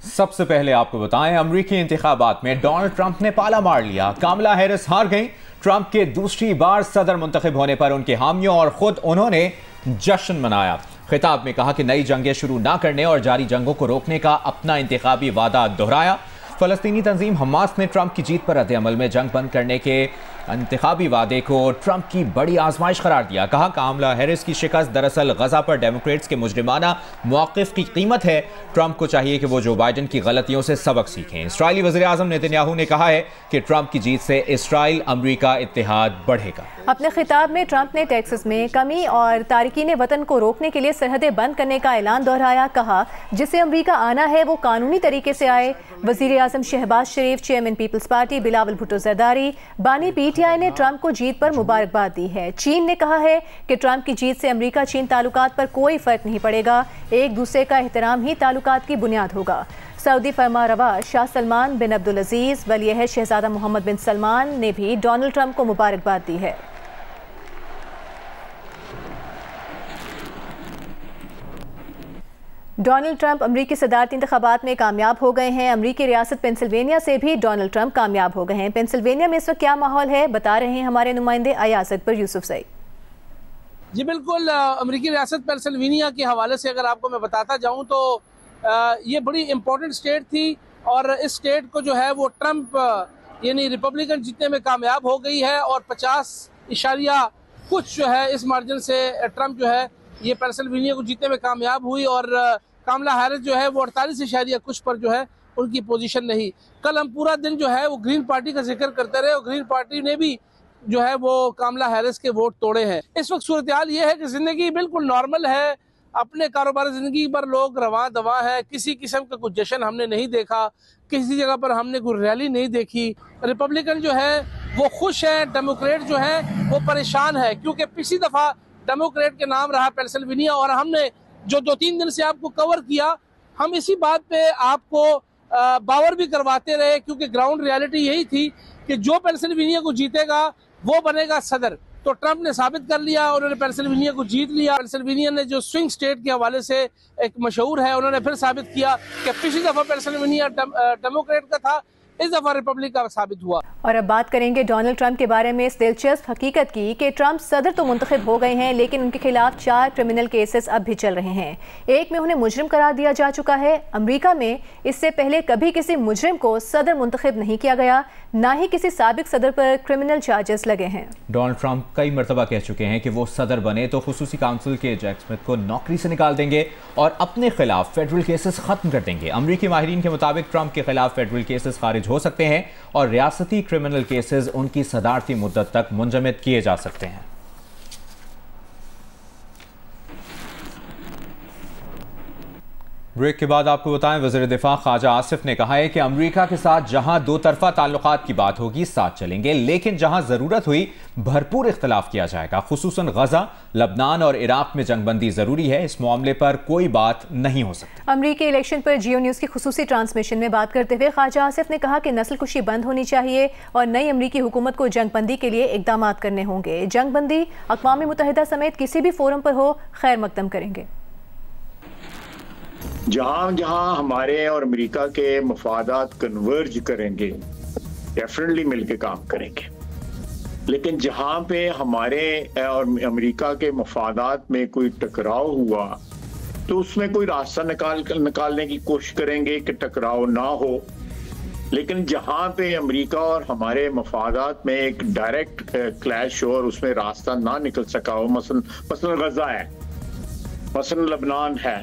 सबसे पहले आपको बताएं, अमरीकी इंतखाबात में डोनाल्ड ट्रंप ने पाला मार लिया। कामला हैरिस हार गईं। ट्रंप के दूसरी बार सदर मुंतखब होने पर उनके हामियों और खुद उन्होंने जश्न मनाया। खिताब में कहा कि नई जंगें शुरू ना करने और जारी जंगों को रोकने का अपना इंतखाबी वादा दोहराया। फलस्तीनी तंजीम हमास ने ट्रंप की जीत पर रद्द-ए-अमल में जंग बंद करने के इंतखाबी वादे को ट्रंप की बड़ी आजमाइश करार दिया। कहा कामला हैरिस की शिकस्त दरअसल गजा पर डेमोक्रेट्स के मुजरिमाना मौक़िफ़ की कीमत है। ट्रंप को चाहिए कि वो जो बाइडन की गलतियों से सबक सीखें। इस्राईली वज़ीर आज़म नेतन्याहू ने कहा है कि ट्रंप की जीत से इसराइल अमरीका इत्तेहाद बढ़ेगा। अपने खिताब में ट्रंप ने टेक्सास में कमी और तारकीन वतन को रोकने के लिए सरहदें बंद करने का ऐलान दोहराया। कहा जिसे अमरीका आना है वो कानूनी तरीके से आए। वज़ीर आज़म शहबाज शरीफ, चेयरमैन पीपल्स पार्टी बिलावल भुट्टो ज़रदारी, बानी PTI ने ट्रंप को जीत पर मुबारकबाद दी है। चीन ने कहा है कि ट्रंप की जीत से अमरीका चीन ताल्लुकात पर कोई फर्क नहीं पड़ेगा। एक दूसरे का एहतराम ही ताल्लुकात की बुनियाद होगा। सऊदी फरमारवा शाह सलमान बिन अब्दुल अजीज, वली-ए-अहद शहजादा मोहम्मद बिन सलमान ने भी डोनाल्ड ट्रंप को मुबारकबाद दी है। डोनाल्ड ट्रंप अमरीकी सदारती इंतखाबात में कामयाब हो गए हैं। अमरीकी रियासत पेंसिल्वेनिया से भी डोनाल्ड ट्रंप कामयाब हो गए हैं। पेंसिल्वेनिया में इस वक्त क्या माहौल है, बता रहे हैं हमारे नुमाइंदे अयाज अकबर यूसुफ सईद। जी बिल्कुल, अमरीकी रियासत पेंसिल्वेनिया के हवाले से अगर आपको मैं बताता जाऊँ तो ये बड़ी इम्पोर्टेंट स्टेट थी और इस स्टेट को जो है वो ट्रंप यानी रिपब्लिकन जीतने में कामयाब हो गई है और 50 कुछ जो है इस मार्जिन से ट्रंप जो है ये पेंसिल्वेनिया को जीतने में कामयाब हुई और कामला हैरिस जो है वो 48 कुछ पर जो है उनकी पोजीशन नहीं। कल हम पूरा दिन जो है वो ग्रीन पार्टी का जिक्र करते रहे और ग्रीन पार्टी ने भी जो है वो कामला हैरिस के वोट तोड़े हैं। इस वक्त सूरत हाल ये है कि जिंदगी बिल्कुल नॉर्मल है, अपने कारोबार जिंदगी पर लोग रवां दवा है, किसी किस्म का कुछ जश्न हमने नहीं देखा, किसी जगह पर हमने कोई रैली नहीं देखी। रिपब्लिकन जो है वो खुश है, डेमोक्रेट जो है वो परेशान है क्योंकि पिछली दफा डेमोक्रेट के नाम रहा पेंसिल्वेनिया और हमने जो 2-3 दिन से आपको कवर किया, हम इसी बात पे आपको बावर भी करवाते रहे क्योंकि ग्राउंड रियलिटी यही थी कि जो पेंसिल्वेनिया को जीतेगा वो बनेगा सदर। तो ट्रंप ने साबित कर लिया, उन्होंने पेंसिल्वेनिया को जीत लिया। पेंसिल्वेनिया ने जो स्विंग स्टेट के हवाले से एक मशहूर है, उन्होंने फिर साबित किया कि पिछली दफा पेंसिल्वेनिया डेमोक्रेट का था, इस दफा रिपब्लिक का साबित हुआ। और अब बात करेंगे डोनाल्ड ट्रंप के बारे में इस दिलचस्प हकीकत की कि ट्रंप सदर तो मुंतखब हो गए हैं लेकिन उनके खिलाफ 4 क्रिमिनल केसेस अब भी चल रहे हैं। एक में उन्हें मुजरिम करार दिया जा चुका है। अमेरिका में इससे पहले कभी किसी मुजरिम को सदर मुंतखब नहीं किया गया, ना ही किसी साबिक सदर पर क्रिमिनल चार्जेस लगे हैं। डोनाल्ड ट्रंप कई मरतबा कह चुके हैं कि वो सदर बने तो खुसूसी काउंसिल के जैक स्मिथ को नौकरी से निकाल देंगे और अपने खिलाफ फेडरल केसेस खत्म कर देंगे। अमरीकी माहिरीन के मुताबिक ट्रंप के खिलाफ फेडरल केसेस खारिज हो सकते हैं और रियासती क्रिमिनल केसेस उनकी सदारती मुद्दत तक मुंजमद किए जा सकते हैं। ब्रेक के बाद आपको बताएं, वज़ीर दिफा ख्वाजा आसिफ ने कहा है कि अमेरिका के साथ जहां दो तरफा ताल्लुकात की बात होगी साथ चलेंगे, लेकिन जहां जरूरत हुई भरपूर इख्तलाफ किया जाएगा। खुसूसन गजा, लबनान और इराक में जंगबंदी जरूरी है, इस मामले पर कोई बात नहीं हो सकती। अमरीकी इलेक्शन पर जियो न्यूज़ की खुसूसी ट्रांसमिशन में बात करते हुए ख्वाजा आसिफ ने कहा कि नस्लकुशी बंद होनी चाहिए और नई अमरीकी हुकूमत को जंगबंदी के लिए इकदाम करने होंगे। जंगबंदी अक़वाम मुत्तहिदा समेत किसी भी फोरम पर हो, खैर मकदम करेंगे। जहां जहां हमारे और अमेरिका के मफादात कन्वर्ज करेंगे डेफिनेटली मिलकर काम करेंगे, लेकिन जहां पे हमारे और अमेरिका के मफादात में कोई टकराव हुआ तो उसमें कोई रास्ता निकालने की कोशिश करेंगे कि टकराव ना हो। लेकिन जहां पे अमेरिका और हमारे मफादात में एक डायरेक्ट क्लैश हो और उसमें रास्ता ना निकल सका हो, मसलन गजा है, मसलन लबनान है,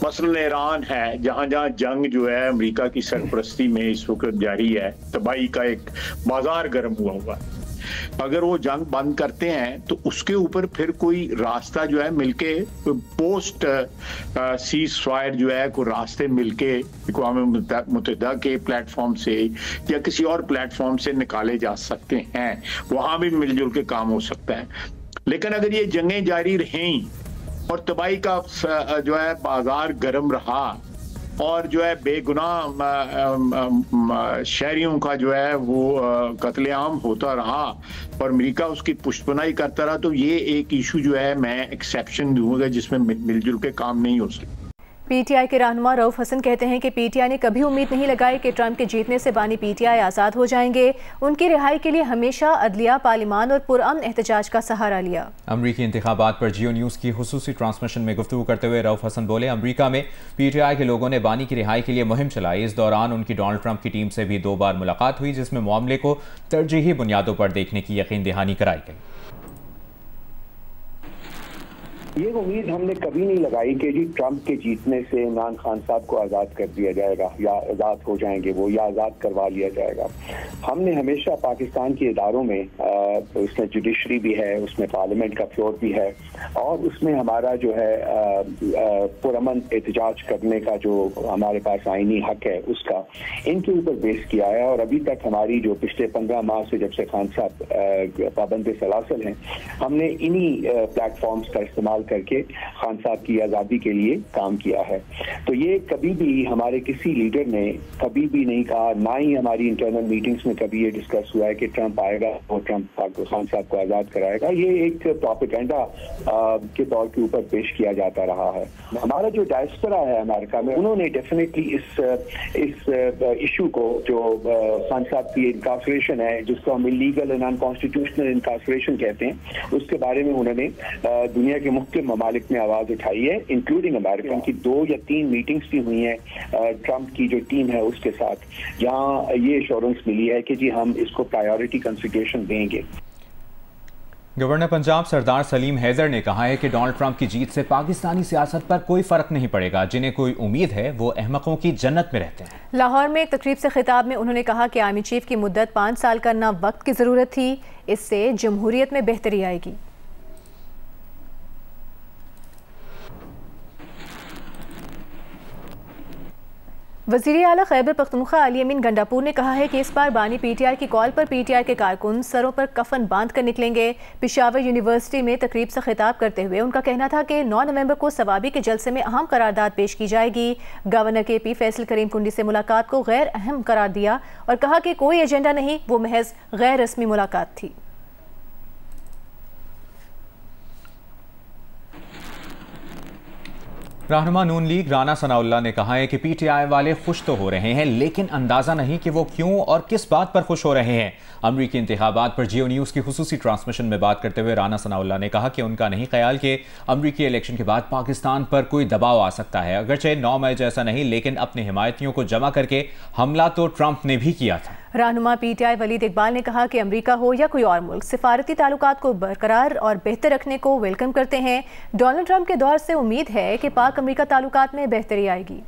मसलन ईरान है, जहां जहां जंग जो है अमेरिका की सरपरस्ती में इस वक्त जारी है, तबाही का एक बाजार गर्म हुआ है। अगर वो जंग बंद करते हैं तो उसके ऊपर फिर कोई रास्ता जो है मिलके पोस्ट सीज फायर जो है कोई रास्ते मिलके अक़वाम मुत्तहिदा के प्लेटफॉर्म से या किसी और प्लेटफॉर्म से निकाले जा सकते हैं, वहां भी मिलजुल के काम हो सकता है। लेकिन अगर ये जंगें जारी रहें और तबाही का जो है बाजार गर्म रहा और जो है बेगुनाह शहरियों का जो है वो कत्लेआम होता रहा और अमेरिका उसकी पुष्टबनाई करता रहा, तो ये एक इशू जो है मैं एक्सेप्शन दूंगा जिसमें मिलजुल के काम नहीं हो सकता। पीटीआई के रहनुमा रऊफ हसन कहते हैं कि पीटीआई ने कभी उम्मीद नहीं लगाई कि ट्रंप के जीतने से बानी पीटीआई आज़ाद हो जाएंगे। उनकी रिहाई के लिए हमेशा अदलिया, पार्लिमान और पुरअमन एहतजाज का सहारा लिया। अमरीकी इंतखाबात पर जियो न्यूज़ की खुसूसी ट्रांसमिशन में गुफ्तगू करते हुए रऊफ हसन बोले, अमरीका में पीटीआई के लोगों ने बानी की रिहाई के लिए मुहिम चलाई। इस दौरान उनकी डोनाल्ड ट्रंप की टीम से भी 2 बार मुलाकात हुई, जिसमें मामले को तरजीही बुनियादों पर देखने की यकीन दहानी कराई गई। ये उम्मीद हमने कभी नहीं लगाई कि जी ट्रंप के जीतने से इमरान खान साहब को आज़ाद कर दिया जाएगा या आज़ाद हो जाएंगे वो या आज़ाद करवा लिया जाएगा। हमने हमेशा पाकिस्तान के इदारों में उसमें जुडिशरी भी है, उसमें पार्लियामेंट का फ्लोर भी है और उसमें हमारा जो है पुरअमन एहतजाज करने का जो हमारे पास आईनी हक है उसका इनके ऊपर बेस किया है। और अभी तक हमारी जो पिछले 15 माह से जब से खान साहब पाबंद सलासल हैं, हमने इन्हीं प्लेटफॉर्म्स का इस्तेमाल करके खान साहब की आज़ादी के लिए काम किया है। तो ये कभी भी हमारे किसी लीडर ने कभी भी नहीं कहा, ना ही हमारी इंटरनल मीटिंग्स में कभी ये डिस्कस हुआ है कि ट्रंप आएगा और ट्रंप खान साहब को आज़ाद कराएगा। ये एक प्रोपेगेंडा के तौर के ऊपर पेश किया जाता रहा है। हमारा जो डायस्पोरा है अमेरिका में, उन्होंने डेफिनेटली इस इशू को जो खान साहब की इनकार्सरेशन है, जिसको हम इलीगल एंड अनकॉन्स्टिट्यूशनल इनकार्सरेशन कहते हैं, उसके बारे में उन्होंने दुनिया के मुख्तलिफ ममालिक में आवाज उठाई है, इंक्लूडिंग अमेरिका की 2 या 3 मीटिंग्स भी हुई हैं ट्रंप की जो टीम है उसके साथ, जहां ये एश्योरेंस मिली है कि जी हम इसको प्रायोरिटी कंसिडरेशन देंगे। गवर्नर पंजाब सरदार सलीम हैदर ने कहा है कि डोनाल्ड ट्रंप की जीत से पाकिस्तानी सियासत पर कोई फर्क नहीं पड़ेगा। जिन्हें कोई उम्मीद है वो अहमकों की जन्नत में रहते हैं। लाहौर में एक तकरीब से खिताब में उन्होंने कहा कि आर्मी चीफ की मुद्दत 5 साल करना वक्त की जरूरत थी, इससे जमहूरियत में बेहतरी आएगी। वज़ीर आला खैबर पख्तूनख्वा अली अमीन गंडापुर ने कहा है कि इस बार बानी पीटीआई की कॉल पर पीटीआई के कारकुन सरों पर कफन बांध कर निकलेंगे। पेशावर यूनिवर्सिटी में तकरीब से खिताब करते हुए उनका कहना था कि 9 नवंबर को सवाबी के जलसे में अहम करारदाद पेश की जाएगी। गवर्नर KP फैसल करीम कुंडी से मुलाकात को गैर अहम करार दिया और कहा कि कोई एजेंडा नहीं, वो महज गैर रस्मी मुलाकात थी। रहनुमा नून लीग राना सनाउल्लाह ने कहा है कि पीटीआई वाले खुश तो हो रहे हैं, लेकिन अंदाजा नहीं कि वो क्यों और किस बात पर खुश हो रहे हैं। अमरीकी इंतखाबात पर जियो न्यूज़ की खुसूसी ट्रांसमिशन में बात करते हुए राना सनाउल्लाह ने कहा कि उनका नहीं ख्याल कि अमरीकी इलेक्शन के बाद पाकिस्तान पर कोई दबाव आ सकता है। अगरचे 9 मई जैसा नहीं, लेकिन अपने हिमायतियों को जमा करके हमला तो ट्रंप ने भी किया था। रहनुमा पीटीआई वलीद इकबाल ने कहा कि अमेरिका हो या कोई और मुल्क, सिफारती ताल्लुकात को बरकरार और बेहतर रखने को वेलकम करते हैं। डोनाल्ड ट्रंप के दौर से उम्मीद है कि पाक अमेरिका ताल्लुकात में बेहतरी आएगी।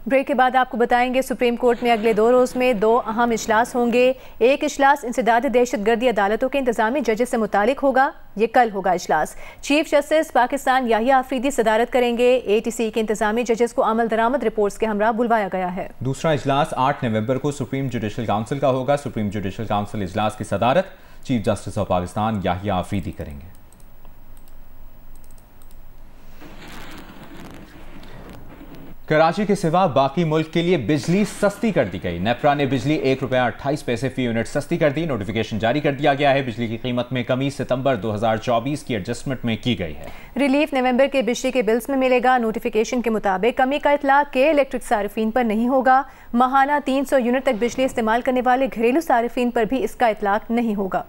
ब्रेक के बाद आपको बताएंगे सुप्रीम कोर्ट में अगले 2 रोज़ में 2 अहम इजलास होंगे। एक इजलास इंसदाद दहशतगर्दी अदालतों के इंतजामी जजेस से मुतालिक होगा। ये कल होगा इजलास। चीफ जस्टिस पाकिस्तान याहिया आफरीदी सदारत करेंगे। ATC के इंतजामी जजेस को अमल दरामद रिपोर्ट्स के हमरा बुलवाया गया है। दूसरा इजलास 8 नवंबर को सुप्रीम जुडिशल काउंसिल का होगा। सुप्रीम जुडिशल काउंसिल इजलास की सदारत chief justice of Pakistan Yahya Afridi करेंगे। कराची के सिवा बाकी मुल्क के लिए बिजली सस्ती कर दी गई। नेपरा ने बिजली ₹1.28 फी यूनिट सस्ती कर दी। नोटिफिकेशन जारी कर दिया गया है। बिजली की कीमत में कमी सितंबर 2024 की एडजस्टमेंट में की गई है। रिलीफ नवंबर के बिजली के बिल्स में मिलेगा। नोटिफिकेशन के मुताबिक कमी का इतलाक के इलेक्ट्रिक सारिफीन पर नहीं होगा। माहाना 300 यूनिट तक बिजली इस्तेमाल करने वाले घरेलू सारिफीन पर भी इसका इतलाक नहीं होगा।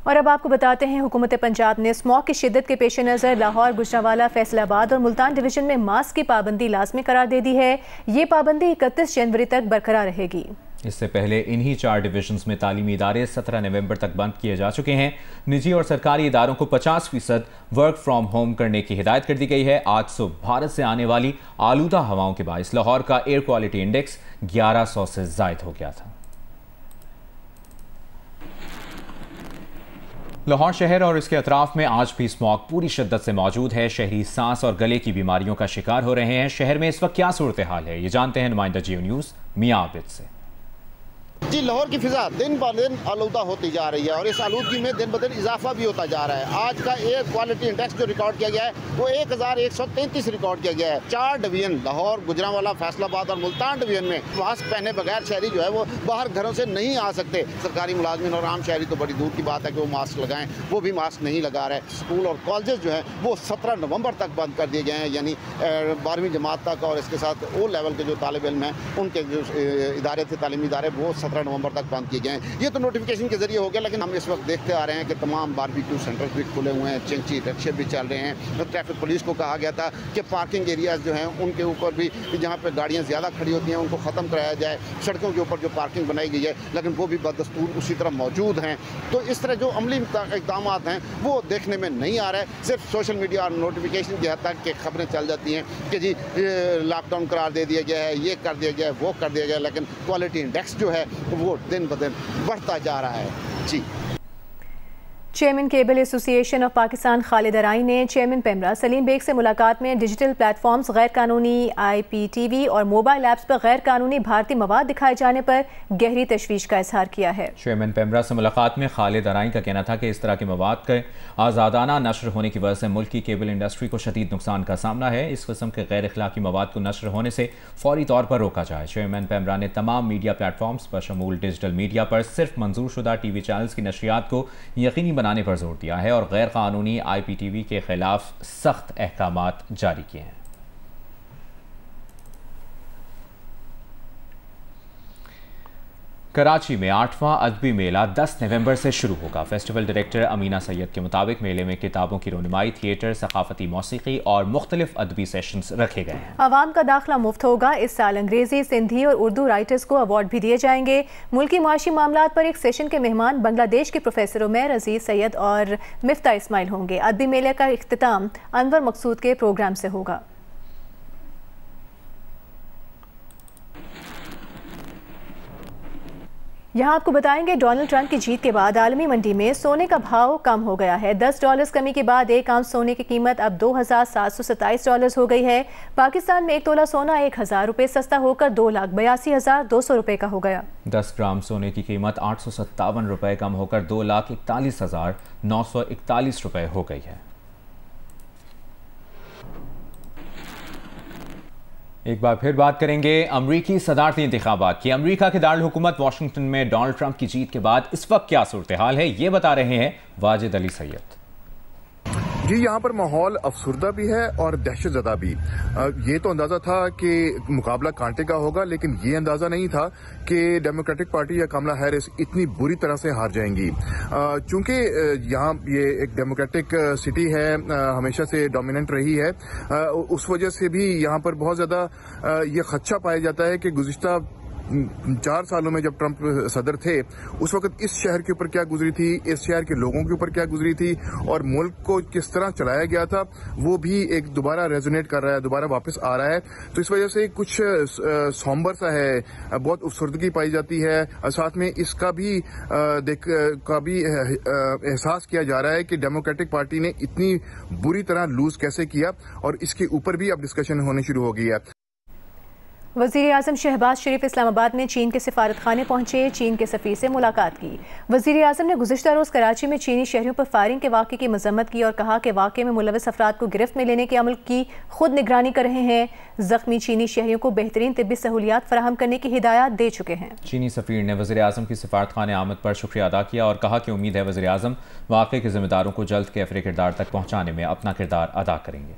और अब आपको बताते हैं, हुकूमत पंजाब ने स्मॉग की शिद्दत के पेश नज़र लाहौर, गुजरांवाला, फैसलाबाद और मुल्तान डिवीजन में मास्क की पाबंदी लाजमी करार दे दी है। ये पाबंदी 31 जनवरी तक बरकरार रहेगी। इससे पहले इन्हीं 4 डिवीजन्स में तालीमी इदारे 17 नवंबर तक बंद किए जा चुके हैं। निजी और सरकारी इदारों को 50% वर्क फ्रॉम होम करने की हिदायत कर दी गई है। आज सुबह भारत से आने वाली आलूदा हवाओं के बायस लाहौर का एयर क्वालिटी इंडेक्स 1100 से जायद हो गया था। लाहौर शहर और इसके अतराफ में आज भी स्मॉग पूरी शिद्दत से मौजूद है। शहरी सांस और गले की बीमारियों का शिकार हो रहे हैं। शहर में इस वक्त क्या सूरत हाल है, ये जानते हैं नुमाइंदा जियो न्यूज़ मियां आबिद से। जी, लाहौर की फिजा दिन ब दिन आलूदा होती जा रही है और इस आलूदगी में दिन ब दिन इजाफा भी होता जा रहा है। आज का एयर क्वालिटी इंडेक्स जो रिकॉर्ड किया गया है वो 1133 रिकॉर्ड किया गया है। 4 डिवीजन लाहौर, गुजरांवाला, फैसलाबाद और मुल्तान डिवीजन में मास्क पहने बगैर शहरी जो है वो बाहर घरों से नहीं आ सकते। सरकारी मुलाजमिन और आम शहरी तो बड़ी दूर की बात है कि वो मास्क लगाएं, वो भी मास्क नहीं लगा रहे। स्कूल और कॉलेजेस जो हैं वो 17 नवंबर तक बंद कर दिए गए हैं, यानी 12वीं जमात तक और इसके साथ ओ लेवल के जो तालिब इल्म हैं उनके जो इदारे थे, तालीमी इदारे, वो 17 नवंबर तक बंद किए गए हैं। ये तो नोटिफिकेशन के जरिए हो गया, लेकिन हम इस वक्त देखते आ रहे हैं कि तमाम बारबेक्यू सेंटर्स भी खुले हुए हैं, चिंची रिक्शे भी चल रहे हैं। तो ट्रैफिक पुलिस को कहा गया था कि पार्किंग एरियाज जो हैं उनके ऊपर भी जहाँ पर गाड़ियाँ ज़्यादा खड़ी होती हैं उनको ख़त्म कराया जाए। सड़कों के ऊपर जो पार्किंग बनाई गई है लेकिन वो भी बदस्तूर उसी तरह मौजूद हैं। तो इस तरह जो अमली इक़दाम हैं वो देखने में नहीं आ रहा है। सिर्फ सोशल मीडिया और नोटिफिकेशन की हद तक के खबरें चल जाती हैं कि जी लॉकडाउन करार दे दिया गया है, ये कर दिया गया है, वो कर दिया गया है, लेकिन क्वालिटी इंडेक्स जो है वो दिन ब दिन बढ़ता जा रहा है। जी। Chairman cable association of Pakistan Khalid Arain ने चेयरमैन पेमरा सलीम बेग से मुलाकात में डिजिटल प्लेटफॉर्म्स, गैर कानूनी IPTV और मोबाइल ऐप्स पर गैर कानूनी भारतीय मवाद दिखाए जाने पर गहरी तशवीश का इजहार किया है। चेयरमैन पेमरा से मुलाकात में खालिद अराई का कहना था कि इस तरह के मवाद के आज़ादाना नशर होने की वजह से मुल्क की केबल इंडस्ट्री को शदीद नुकसान का सामना है। इस किस्म के गैर अखलाकी मवाद को नशर होने से फौरी तौर पर रोका जाए। चेयरमैन पेमरा ने तमाम मीडिया प्लेटफॉर्म्स बशमूल डिजिटल मीडिया पर सिर्फ मंजूर शुदा TV चैनल्स की नशरियात को यकीनी बनाने पर जोर दिया है और गैर कानूनी IPTV के खिलाफ सख्त अहकामात जारी किए हैं। कराची में 8वां अदबी मेला 10 नवंबर से शुरू होगा। फेस्टिवल डायरेक्टर अमीना सैयद के मुताबिक मेले में किताबों की रोनुमाई, थिएटर, सकाफती मौसीकी और मुख्तलिफ अदबी सेशंस रखे गए हैं। आवाम का दाखिला मुफ्त होगा। इस साल अंग्रेजी, सिंधी और उर्दू राइटर्स को अवार्ड भी दिए जाएंगे। मुल्की माशी मामलात पर एक सेशन के मेहमान बांग्लादेश के प्रोफेसर उमैर अजीज सैयद और मिफ्ता इस्माइल होंगे। अदबी मेले का इख्तिताम अनवर मकसूद के प्रोग्राम से होगा। यहाँ आपको बताएंगे डोनाल्ड ट्रंप की जीत के बाद आलमी मंडी में सोने का भाव कम हो गया है। $10 कमी के बाद 1 आउंस सोने की कीमत अब $2,727 हो गई है। पाकिस्तान में 1 तोला सोना 1,000 रुपये सस्ता होकर 2,82,200 रुपये का हो गया। 10 ग्राम सोने की कीमत 857 रुपये कम होकर 2,41,941 रुपये हो गई है। एक बार फिर बात करेंगे अमरीकी सदारती इंतखाबात की। अमरीका के दारुल हुकूमत वाशिंगटन में डोनाल्ड ट्रंप की जीत के बाद इस वक्त क्या सूरत हाल है, ये बता रहे हैं वाजिद अली सैयद। जी, यहाँ पर माहौल अफसुर्दा भी है और दहशतज़दा भी। ये तो अंदाजा था कि मुकाबला कांटे का होगा, लेकिन ये अंदाजा नहीं था कि डेमोक्रेटिक पार्टी या कमला हैरिस इतनी बुरी तरह से हार जाएंगी। चूंकि यहाँ ये एक डेमोक्रेटिक सिटी है, हमेशा से डोमिनेंट रही है, उस वजह से भी यहाँ पर बहुत ज्यादा ये खदशा पाया जाता है कि गुज़िश्ता 4 सालों में जब ट्रंप सदर थे उस वक्त इस शहर के ऊपर क्या गुजरी थी, इस शहर के लोगों के ऊपर क्या गुजरी थी और मुल्क को किस तरह चलाया गया था, वो भी एक दोबारा रेजोनेट कर रहा है, दोबारा वापस आ रहा है। तो इस वजह से कुछ सौंबर सा है, बहुत अफसरदगी पाई जाती है। साथ में इसका भी एहसास किया जा रहा है कि डेमोक्रेटिक पार्टी ने इतनी बुरी तरह लूज कैसे किया और इसके ऊपर भी अब डिस्कशन होनी शुरू हो गई है। वज़ीर आज़म शहबाज शरीफ इस्लामाबाद में चीन के सिफारत खाने पहुंचे, चीन के सफ़ीर से मुलाकात की। वज़ीर आज़म ने गुज़िश्ता रोज़ कराची में चीनी शहरियों पर फायरिंग के वाक़े की मज़म्मत की और कहा कि वाक़े में मुलविस अफराद को गिरफ्त में लेने के अमल की खुद निगरानी कर रहे हैं। ज़ख्मी चीनी शहरियों को बेहतरीन तिब्बी सहूलियात फराहम करने की हिदायत दे चुके हैं। चीनी सफ़ीर ने वज़ीर आज़म की सिफारत खाने आमद पर शुक्रिया अदा किया और कहा कि उम्मीद है वज़ीर आज़म वाक़े के ज़िम्मेदारों को जल्द कैफ़रे किरदार तक पहुँचाने में अपना किरदार अदा करेंगे।